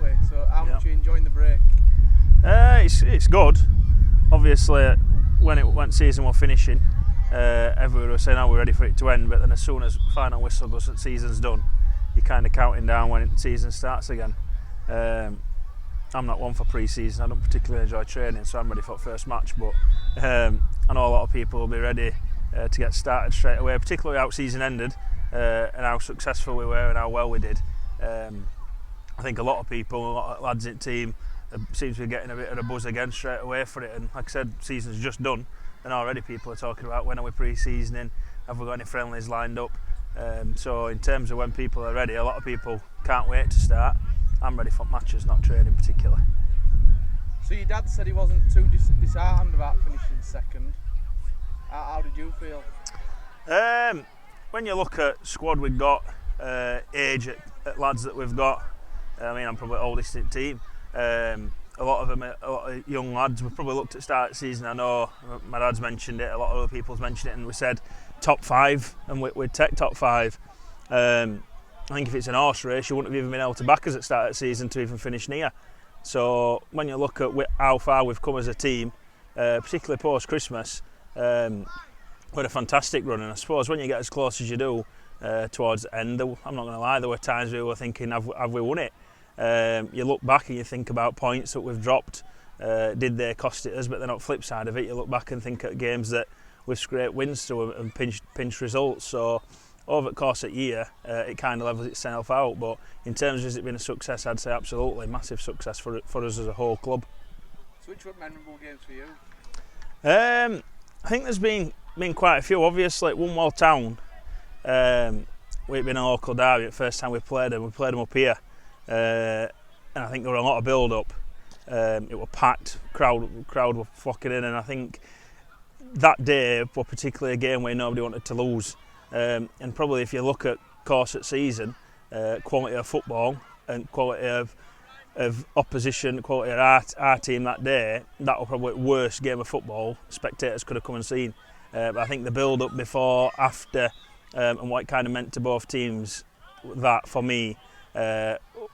we? So how much are you enjoying the break? It's good. Obviously, when season was finishing, everyone was saying, "Oh, we're ready for it to end." But then, as soon as final whistle goes, that season's done, you're kind of counting down when the season starts again. I'm not one for pre-season. I don't particularly enjoy training, so I'm ready for the first match. But I know a lot of people will be ready to get started straight away, particularly how season ended and how successful we were and how well we did. I think a lot of people, a lot of lads in the team, seems to be getting a bit of a buzz again straight away for it. And like I said, season's just done, and already people are talking about when are we pre-seasoning, have we got any friendlies lined up. So in terms of when people are ready, a lot of people can't wait to start. I'm ready for matches, not training particularly. So your dad said he wasn't too disheartened about finishing second. How did you feel? When you look at squad we've got, age at lads that we've got, I mean, I'm probably the oldest in the team. A lot of them, a lot of young lads. We've probably looked at start of the season. I know my dad's mentioned it, a lot of other people's mentioned it, and we said top 5, and we'd take top 5. I think if it's an horse race, you wouldn't have even been able to back us at start of the season to even finish near. So when you look at how far we've come as a team, particularly post Christmas, we had a fantastic run. And I suppose when you get as close as you do towards the end, I'm not going to lie, there were times we were thinking, have we won it? You look back and you think about points that we've dropped. Did they cost it us? But then on the flip side of it, you look back and think at games that we've scraped wins to and pinched results. So over the course of the year, it kind of levels itself out. But in terms of has it been a success, I'd say absolutely massive success for us as a whole club. So which were memorable games for you? I think there's been quite a few. Obviously at Wombwell Town, we've been a local derby. The first time we played them up here. And I think there were a lot of build-up. It was packed, crowd were flocking in, and I think that day was particularly a game where nobody wanted to lose. And probably if you look at course at season, quality of football and quality of opposition, quality of our team that day, that was probably the worst game of football spectators could have come and seen. But I think the build-up before, after, and what it kind of meant to both teams, that for me,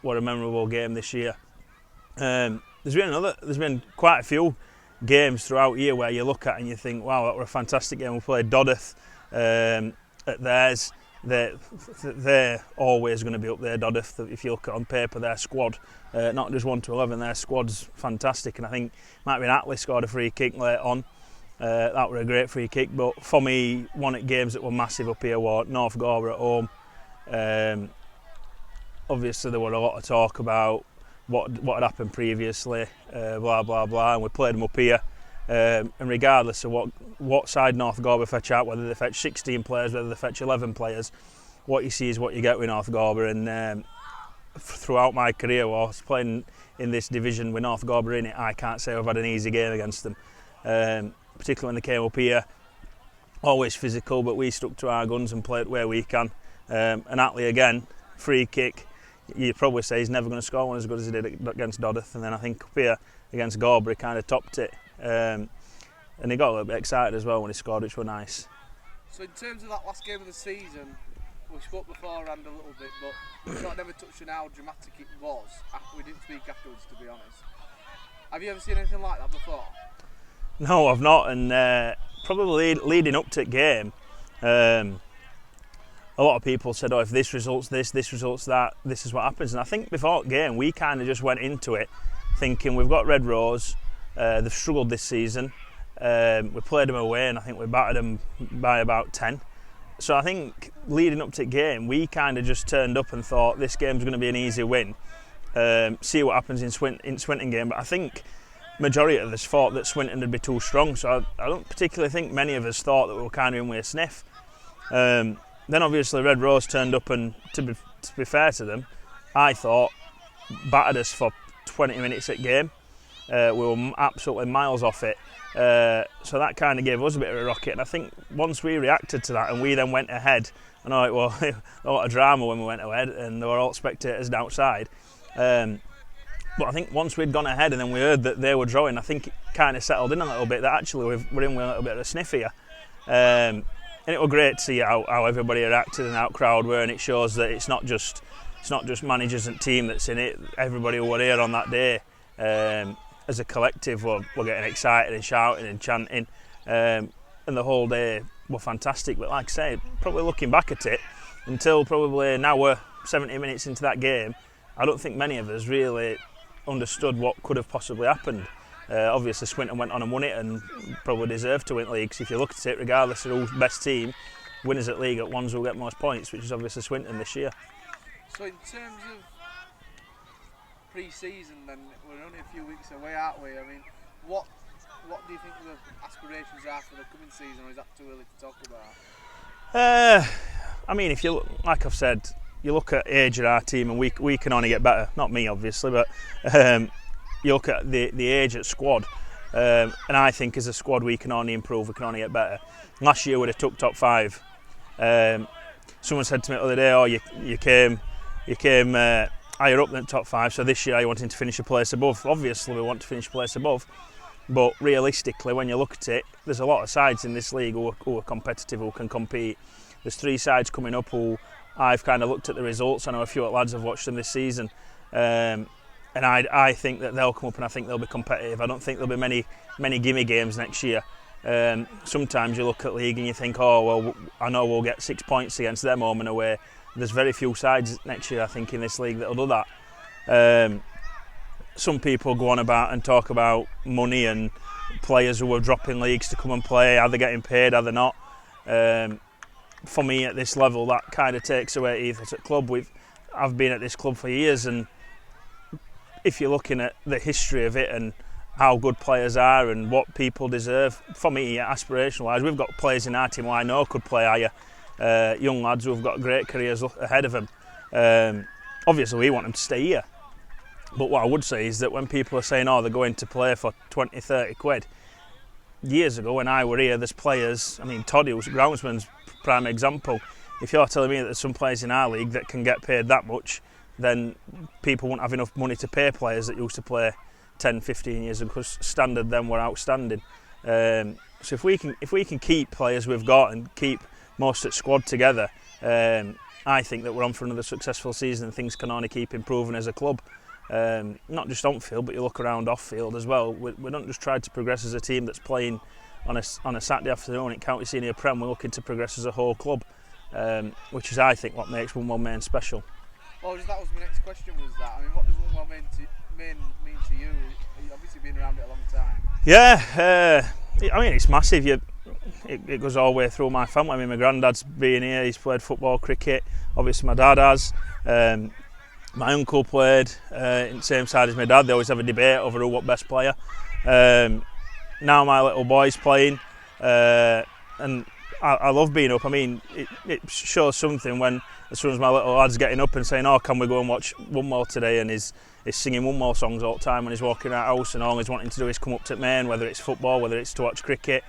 what a memorable game this year. There's been quite a few games throughout here where you look at and you think, wow, that was a fantastic game. We played Dodith at theirs. They're always going to be up there, Dodith. If you look at on paper, their squad, not just 1 to 11, their squad's fantastic. And I think might have been Attlee scored a free kick late on. That was a great free kick. But for me, one of the games that were massive up here was North Galway at home. Obviously there were a lot of talk about what had happened previously, blah blah blah, and we played them up here. And regardless of what side North Galway fetch out, whether they fetch 16 players, whether they fetch 11 players, what you see is what you get with North Galway. And throughout my career, whilst playing in this division with North Galway in it, I can't say I've had an easy game against them. Particularly when they came up here, always physical, but we stuck to our guns and played where we can. And Attlee again, free kick. You'd probably say he's never going to score one as good as he did against Dodith, and then I think up here against Galway kind of topped it, and he got a little bit excited as well when he scored, which was nice. So in terms of that last game of the season, we spoke beforehand a little bit, but we've not never touched on how dramatic it was. We didn't speak afterwards, to be honest. Have you ever seen anything like that before? No, I've not, and probably leading up to the game, a lot of people said, oh, if this results this results that, this is what happens. And I think before the game, we kind of just went into it thinking we've got Red Rose, they've struggled this season. We played them away and I think we battered them by about 10. So I think leading up to the game, we kind of just turned up and thought this game's going to be an easy win. See what happens in Swinton game. But I think majority of us thought that Swinton would be too strong. So I don't particularly think many of us thought that we were kind of in with a sniff. Then obviously Red Rose turned up, and to be fair to them, I thought battered us for 20 minutes at game. We were absolutely miles off it. So that kind of gave us a bit of a rocket, and I think once we reacted to that and we then went ahead, I know it was a lot of drama when we went ahead and there were all spectators outside, but I think once we'd gone ahead and then we heard that they were drawing, I think it kind of settled in a little bit that actually we're in with a little bit of a sniff here. And it was great to see how everybody reacted and how crowd were, and it shows that it's not just it's not just managers and team that's in it. Everybody who were here on that day, as a collective, were getting excited and shouting and chanting, and the whole day were fantastic. But like I say, probably looking back at it, until probably an hour, 70 minutes into that game, I don't think many of us really understood what could have possibly happened. Obviously Swinton went on and won it and probably deserved to win leagues. If you look at it, regardless of who's best team, winners at league at ones who get most points, which is obviously Swinton this year. So in terms of pre-season, then we're only a few weeks away, aren't we? I mean, what do you think the aspirations are for the coming season, or is that too early to talk about? I mean, if you look, like I've said, you look at age of our team, and we can only get better. Not me, obviously, but you look at the age at squad, and I think as a squad we can only improve. We can only get better. Last year we'd have took top 5. Someone said to me the other day, "Oh, you came higher up than top 5, so this year are you wanting to finish a place above?" Obviously, we want to finish a place above, but realistically, when you look at it, there's a lot of sides in this league who are competitive, who can compete. There's 3 sides coming up who I've kind of looked at the results. I know a few lads have watched them this season, and I think that they'll come up and I think they'll be competitive. I don't think there'll be many gimme games next year. Sometimes you look at league and you think, oh well, I know we'll get 6 points against them home and away. There's very few sides next year, I think, in this league that'll do that. Some people go on about and talk about money and players who are dropping leagues to come and play. Are they getting paid? Are they not? For me, at this level, that kind of takes away ethos at club. I've been at this club for years, and if you're looking at the history of it and how good players are and what people deserve, for me, aspiration-wise, we've got players in our team who I know could play higher. Young lads who have got great careers ahead of them. Obviously, we want them to stay here. But what I would say is that when people are saying, oh, they're going to play for 20, 30 quid, years ago when I were here, there's players, I mean, Toddy, who's groundsman's prime example. If you're telling me that there's some players in our league that can get paid that much, then people won't have enough money to pay players that used to play 10, 15 years ago, because standard then were outstanding. So if we can keep players we've got and keep most of the squad together, I think that we're on for another successful season and things can only keep improving as a club. Not just on field, but you look around off field as well. We don't just try to progress as a team that's playing on a Saturday afternoon in County Senior Prem. We're looking to progress as a whole club, which is, I think, what makes Wombwell Main special. Well, that was my next question. Was that? I mean, what does Wombwell Main mean to you? You've obviously been around it a long time. Yeah, I mean, it's massive. It goes all the way through my family. I mean, my granddad's been here. He's played football, cricket. Obviously, my dad has. My uncle played in the same side as my dad. They always have a debate over what best player. Now my little boy's playing, and I love being up. I mean, it shows something when, as soon as my little lad's getting up and saying, "Oh, can we go and watch Wombwell today?" and he's singing Wombwell songs all the time when he's walking out of the house, and all he's wanting to do is come up to Main, whether it's football, whether it's to watch cricket.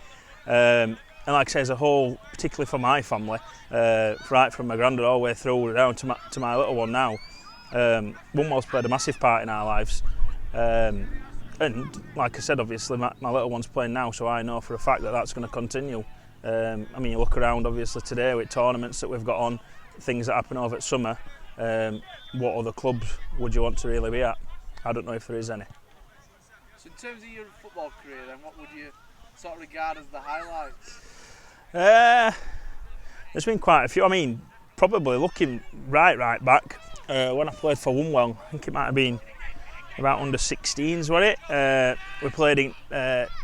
And like I say, as a whole, particularly for my family, right from my granddad all the way through down to my little one now, Wombwell's played a massive part in our lives. And like I said, obviously my little one's playing now, so I know for a fact that that's going to continue. I mean, you look around obviously today with tournaments that we've got on, things that happen over at summer, what other clubs would you want to really be at? I don't know if there is any. So in terms of your football career then, what would you sort of regard as the highlights? There's been quite a few. I mean, probably looking right back, when I played for Wombwell, I think it might have been about under 16s, was it? We played in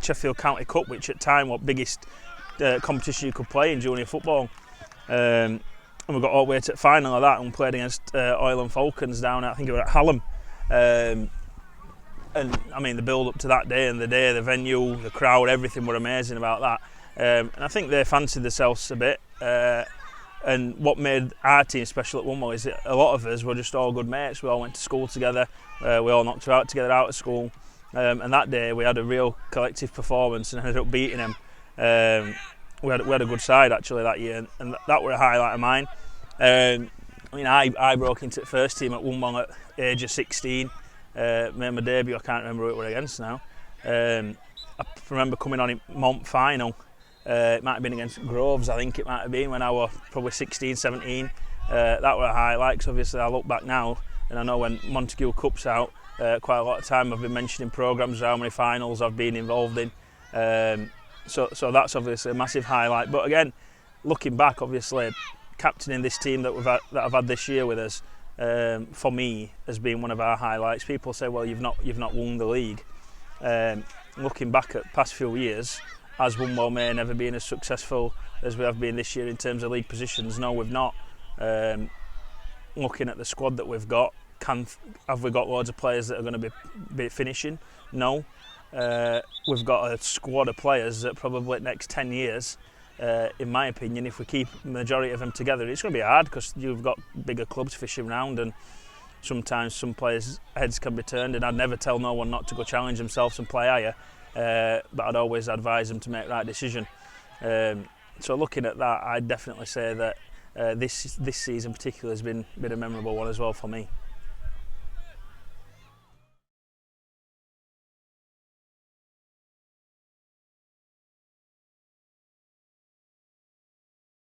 Sheffield County Cup, which at the time was the biggest competition you could play in junior football. And we got all the way to the final of that and played against Oil and Falcons down at, I think it was at Hallam. And I mean, the build up to that day and the day, the venue, the crowd, everything were amazing about that. And I think they fancied themselves a bit. And what made our team special at Wombwell is that a lot of us were just all good mates. We all went to school together. We all knocked out together out of school. And that day we had a real collective performance and ended up beating them. We had a good side actually that year, and that were a highlight of mine. I mean, I broke into the first team at Wombwell at the age of 16. Made my debut. I can't remember who it were against now. I remember coming on in Mont final. It might have been against Groves, I think it might have been, when I was probably 16, 17. that were a highlight. 'Cause obviously I look back now and I know when Montague Cup's out, quite a lot of time I've been mentioning programmes, how many finals I've been involved in. So that's obviously a massive highlight. But again, looking back, obviously captaining this team that I've had this year with us, for me has been one of our highlights. People say, well, you've not won the league. Looking back at past few years, has Wombwell Main ever been as successful as we have been this year in terms of league positions? No, we've not. Looking at the squad that we've got, have we got loads of players that are going to be finishing? No. We've got a squad of players that probably next 10 years, in my opinion, if we keep the majority of them together, it's going to be hard because you've got bigger clubs fishing around, and sometimes some players' heads can be turned, and I'd never tell no one not to go challenge themselves and play higher, but I'd always advise them to make the right decision. So looking at that, I'd definitely say that this season particularly has been a memorable one as well for me.